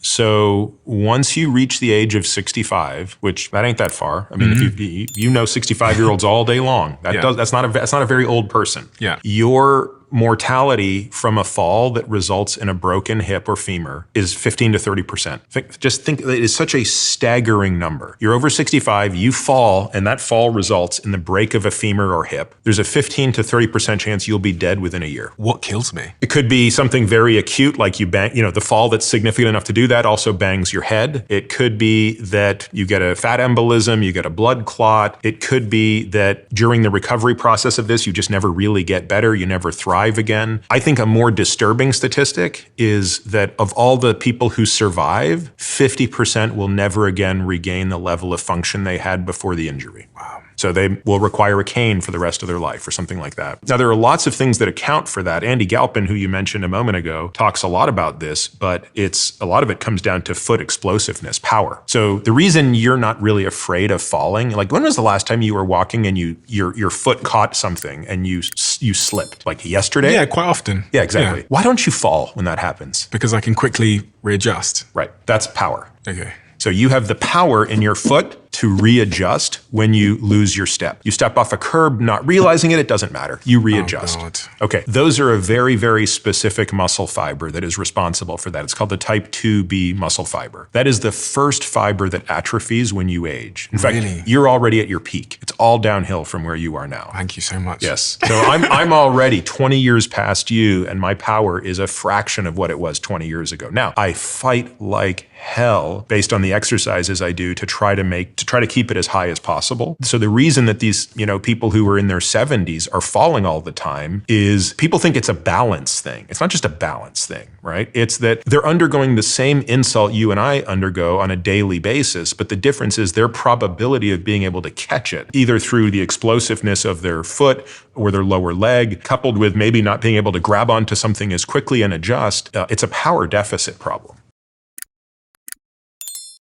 So once you reach the age of 65, which that ain't that far. I mean, if you know 65-year-olds all day long, that's not a very old person. Yeah. Your mortality from a fall that results in a broken hip or femur is 15 to 30%. Just think, it is such a staggering number. You're over 65, you fall, and that fall results in the break of a femur or hip. There's a 15 to 30% chance you'll be dead within a year. What kills me? It could be something very acute, like you bang, the fall that's significant enough to do that also bangs your head. It could be that you get a fat embolism, you get a blood clot. It could be that during the recovery process of this, you just never really get better, you never thrive again. I think a more disturbing statistic is that of all the people who survive, 50% will never again regain the level of function they had before the injury. Wow. So they will require a cane for the rest of their life or something like that. Now, there are lots of things that account for that. Andy Galpin, who you mentioned a moment ago, talks a lot about this, but a lot of it comes down to foot explosiveness, power. So the reason you're not really afraid of falling, like when was the last time you were walking and your foot caught something and you slipped? Like yesterday? Yeah, quite often. Yeah, exactly. Yeah. Why don't you fall when that happens? Because I can quickly readjust. Right. That's power. Okay. So you have the power in your foot to readjust when you lose your step. You step off a curb, not realizing it doesn't matter. You readjust. Oh, God. Okay, those are a very, very specific muscle fiber that is responsible for that. It's called the type 2B muscle fiber. That is the first fiber that atrophies when you age. In fact, you're already at your peak. It's all downhill from where you are now. Thank you so much. Yes. So I'm already 20 years past you, and my power is a fraction of what it was 20 years ago. Now, I fight like hell based on the exercises I do to try to keep it as high as possible. So the reason that these, people who are in their 70s are falling all the time is people think it's a balance thing. It's not just a balance thing, right? It's that they're undergoing the same insult you and I undergo on a daily basis, but the difference is their probability of being able to catch it, either through the explosiveness of their foot or their lower leg, coupled with maybe not being able to grab onto something as quickly and adjust. It's a power deficit problem.